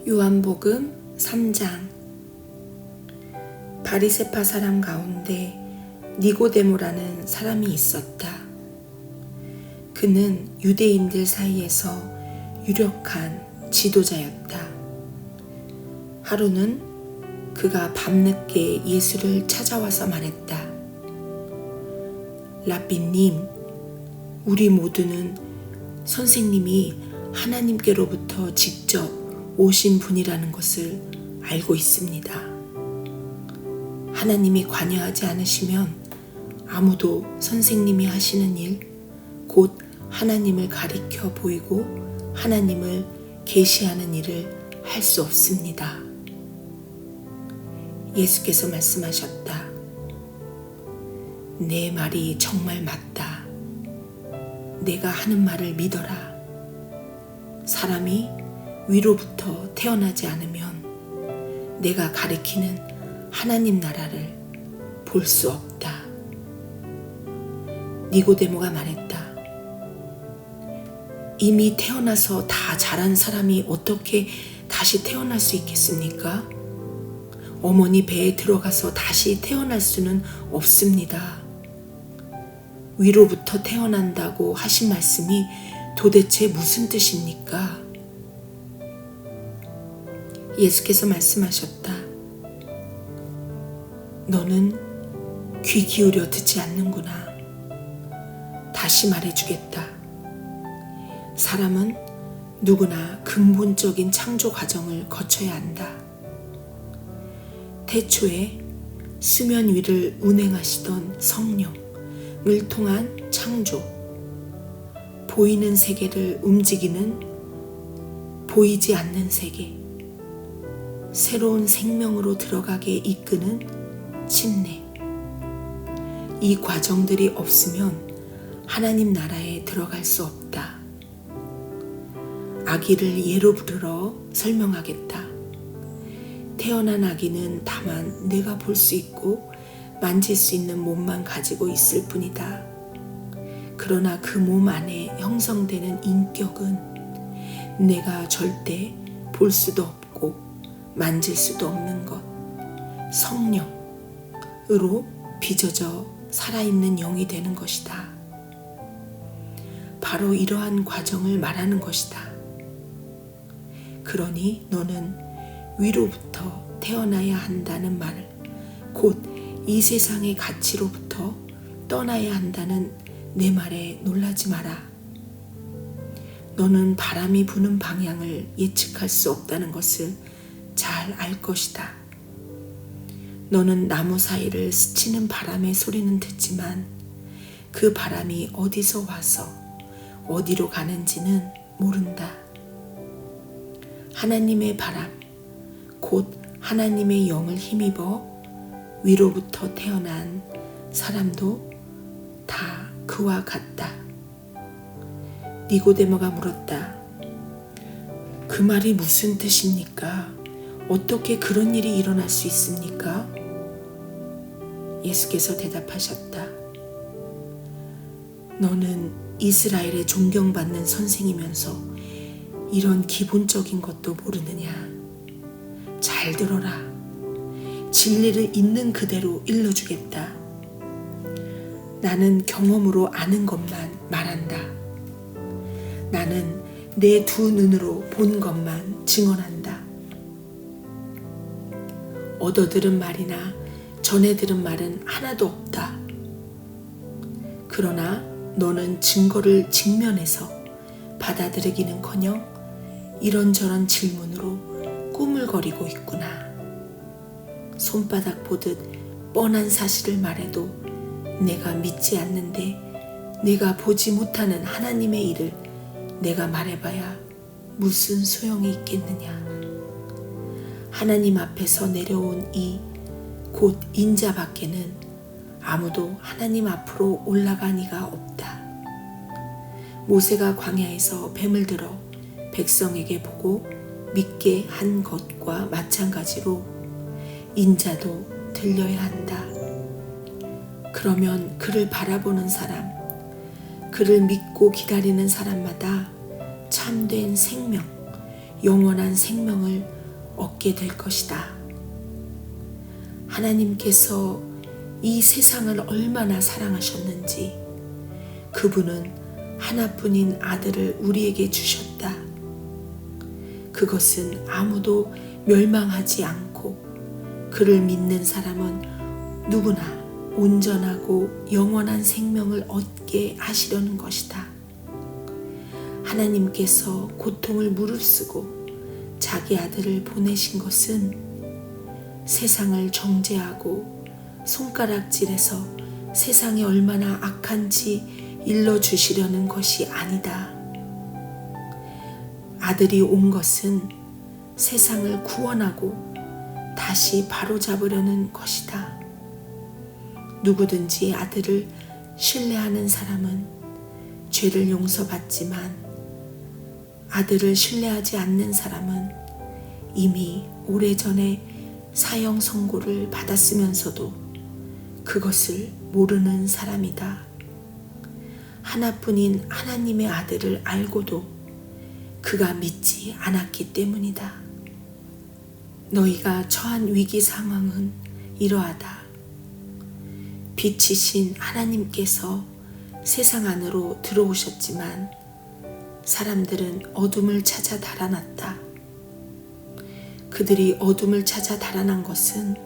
요한복음 3장. 바리새파 사람 가운데 니고데모라는 사람이 있었다. 그는 유대인들 사이에서 유력한 지도자였다. 하루는 그가 밤늦게 예수를 찾아와서 말했다. 라삐님, 우리 모두는 선생님이 하나님께로부터 직접 오신 분이라는 것을 알고 있습니다. 하나님이 관여하지 않으시면 아무도 선생님이 하시는 일, 곧 하나님을 가리켜 보이고 하나님을 계시하는 일을 할 수 없습니다. 예수께서 말씀하셨다. 내 말이 정말 맞다. 내가 하는 말을 믿어라. 사람이 위로부터 태어나지 않으면 내가 가리키는 하나님 나라를 볼 수 없다. 니고데모가 말했다. 이미 태어나서 다 자란 사람이 어떻게 다시 태어날 수 있겠습니까? 어머니 배에 들어가서 다시 태어날 수는 없습니다. 위로부터 태어난다고 하신 말씀이 도대체 무슨 뜻입니까? 예수께서 말씀하셨다. 너는 귀 기울여 듣지 않는구나. 다시 말해주겠다. 사람은 누구나 근본적인 창조 과정을 거쳐야 한다. 태초에 수면 위를 운행하시던 성령을 통한 창조, 보이는 세계를 움직이는 보이지 않는 세계, 새로운 생명으로 들어가게 이끄는 침례. 이 과정들이 없으면 하나님 나라에 들어갈 수 없다. 아기를 예로 들어 설명하겠다. 태어난 아기는 다만 내가 볼 수 있고 만질 수 있는 몸만 가지고 있을 뿐이다. 그러나 그 몸 안에 형성되는 인격은 내가 절대 볼 수도 없고 만질 수도 없는 것, 성령으로 빚어져 살아있는 영이 되는 것이다. 바로 이러한 과정을 말하는 것이다. 그러니 너는 위로부터 태어나야 한다는 말, 곧 이 세상의 가치로부터 떠나야 한다는 내 말에 놀라지 마라. 너는 바람이 부는 방향을 예측할 수 없다는 것을 잘 알 것이다. 너는 나무 사이를 스치는 바람의 소리는 듣지만 그 바람이 어디서 와서 어디로 가는지는 모른다. 하나님의 바람, 곧 하나님의 영을 힘입어 위로부터 태어난 사람도 다 그와 같다. 니고데모가 물었다. 그 말이 무슨 뜻입니까? 어떻게 그런 일이 일어날 수 있습니까? 예수께서 대답하셨다. 너는 이스라엘의 존경받는 선생이면서 이런 기본적인 것도 모르느냐? 잘 들어라. 진리를 있는 그대로 일러주겠다. 나는 경험으로 아는 것만 말한다. 나는 내 두 눈으로 본 것만 증언한다. 얻어들은 말이나 전해 들은 말은 하나도 없다. 그러나 너는 증거를 직면해서 받아들이기는커녕 이런저런 질문으로 꾸물거리고 있구나. 손바닥 보듯 뻔한 사실을 말해도 내가 믿지 않는데 내가 보지 못하는 하나님의 일을 내가 말해봐야 무슨 소용이 있겠느냐. 하나님 앞에서 내려온 이 곧 인자 밖에는 아무도 하나님 앞으로 올라간 이가 없다. 모세가 광야에서 뱀을 들어 백성에게 보고 믿게 한 것과 마찬가지로 인자도 들려야 한다. 그러면 그를 바라보는 사람, 그를 믿고 기다리는 사람마다 참된 생명, 영원한 생명을 얻게 될 것이다. 하나님께서 이 세상을 얼마나 사랑하셨는지 그분은 하나뿐인 아들을 우리에게 주셨다. 그것은 아무도 멸망하지 않고 그를 믿는 사람은 누구나 온전하고 영원한 생명을 얻게 하시려는 것이다. 하나님께서 고통을 무릅쓰고 자기 아들을 보내신 것은 세상을 정죄하고 손가락질해서 세상이 얼마나 악한지 일러주시려는 것이 아니다. 아들이 온 것은 세상을 구원하고 다시 바로잡으려는 것이다. 누구든지 아들을 신뢰하는 사람은 죄를 용서받지만 아들을 신뢰하지 않는 사람은 이미 오래전에 사형 선고를 받았으면서도 그것을 모르는 사람이다. 하나뿐인 하나님의 아들을 알고도 그가 믿지 않았기 때문이다. 너희가 처한 위기 상황은 이러하다. 빛이신 하나님께서 세상 안으로 들어오셨지만 사람들은 어둠을 찾아 달아났다. 그들이 어둠을 찾아 달아난 것은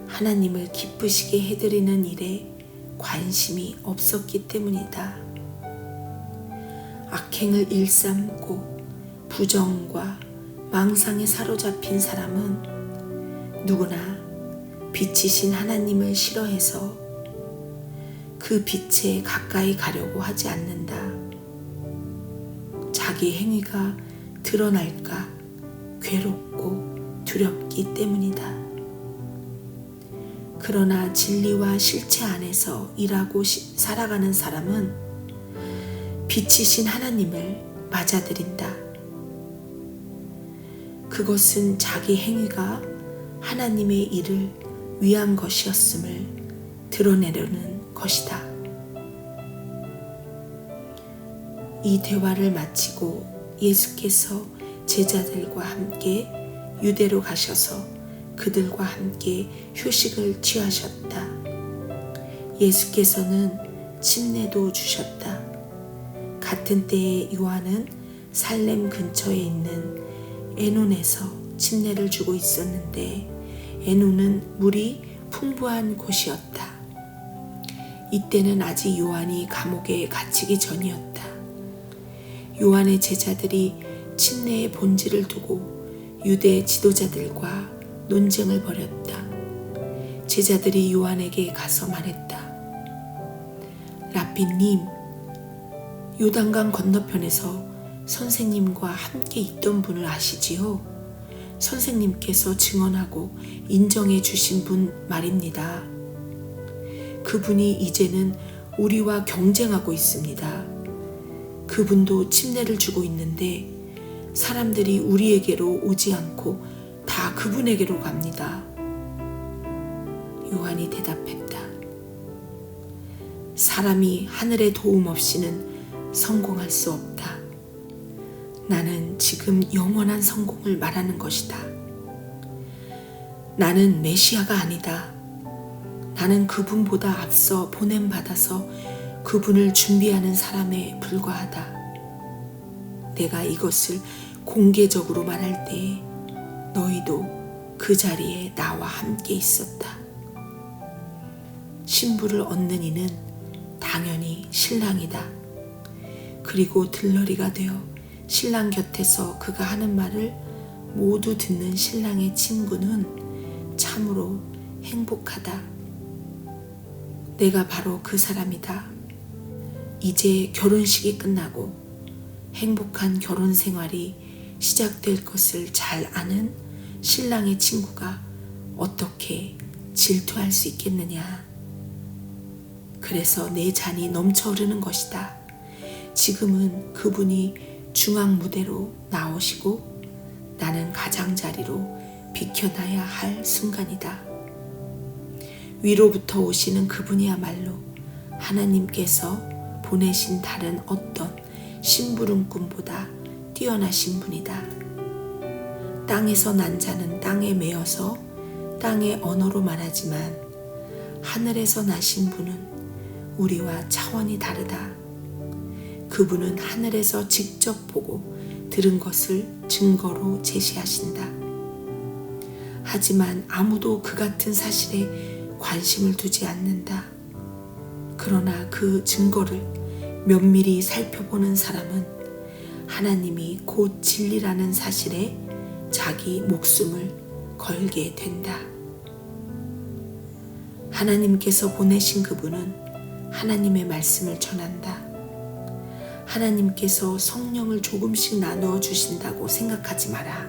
하나님을 기쁘시게 해드리는 일에 관심이 없었기 때문이다. 악행을 일삼고 부정과 망상에 사로잡힌 사람은 누구나 빛이신 하나님을 싫어해서 그 빛에 가까이 가려고 하지 않는다. 자기 행위가 드러날까 괴롭고 두렵기 때문이다. 그러나 진리와 실체 안에서 일하고 살아가는 사람은 빛이신 하나님을 맞아들인다. 그것은 자기 행위가 하나님의 일을 위한 것이었음을 드러내려는 것이다. 이 대화를 마치고 예수께서 제자들과 함께 유대로 가셔서 그들과 함께 휴식을 취하셨다. 예수께서는 침례도 주셨다. 같은 때에 요한은 살렘 근처에 있는 에논에서 침례를 주고 있었는데 에논은 물이 풍부한 곳이었다. 이때는 아직 요한이 감옥에 갇히기 전이었다. 요한의 제자들이 침례의 본질을 두고 유대 지도자들과 논쟁을 벌였다. 제자들이 요한에게 가서 말했다. 라삐님, 요단강 건너편에서 선생님과 함께 있던 분을 아시지요? 선생님께서 증언하고 인정해 주신 분 말입니다. 그분이 이제는 우리와 경쟁하고 있습니다. 그분도 침례를 주고 있는데 사람들이 우리에게로 오지 않고 다 그분에게로 갑니다. 요한이 대답했다. 사람이 하늘의 도움 없이는 성공할 수 없다. 나는 지금 영원한 성공을 말하는 것이다. 나는 메시아가 아니다. 나는 그분보다 앞서 보냄받아서 그분을 준비하는 사람에 불과하다. 내가 이것을 공개적으로 말할 때에 너희도 그 자리에 나와 함께 있었다. 신부를 얻는 이는 당연히 신랑이다. 그리고 들러리가 되어 신랑 곁에서 그가 하는 말을 모두 듣는 신랑의 친구는 참으로 행복하다. 내가 바로 그 사람이다. 이제 결혼식이 끝나고 행복한 결혼 생활이 시작될 것을 잘 아는 신랑의 친구가 어떻게 질투할 수 있겠느냐. 그래서 내 잔이 넘쳐 흐르는 것이다. 지금은 그분이 중앙 무대로 나오시고 나는 가장자리로 비켜나야 할 순간이다. 위로부터 오시는 그분이야말로 하나님께서 보내신 다른 어떤 심부름꾼보다 뛰어나신 분이다. 땅에서 난 자는 땅에 매어서 땅의 언어로 말하지만 하늘에서 나신 분은 우리와 차원이 다르다. 그분은 하늘에서 직접 보고 들은 것을 증거로 제시하신다. 하지만 아무도 그 같은 사실에 관심을 두지 않는다. 그러나 그 증거를 면밀히 살펴보는 사람은 하나님이 곧 진리라는 사실에 자기 목숨을 걸게 된다. 하나님께서 보내신 그분은 하나님의 말씀을 전한다. 하나님께서 성령을 조금씩 나누어 주신다고 생각하지 마라.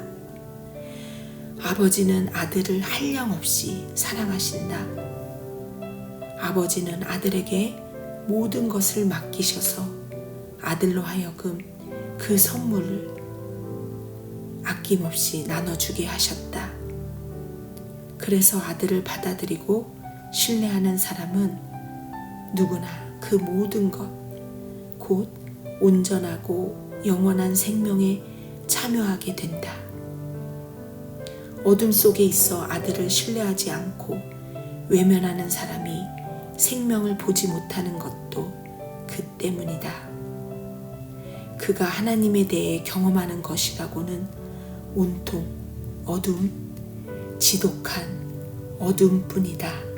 아버지는 아들을 한량없이 사랑하신다. 아버지는 아들에게 모든 것을 맡기셔서 아들로 하여금 그 선물을 아낌없이 나눠주게 하셨다. 그래서 아들을 받아들이고 신뢰하는 사람은 누구나 그 모든 것, 곧 온전하고 영원한 생명에 참여하게 된다. 어둠 속에 있어 아들을 신뢰하지 않고 외면하는 사람이 생명을 보지 못하는 것도 그 때문이다. 그가 하나님에 대해 경험하는 것이라고는 온통 어둠, 지독한 어둠뿐이다.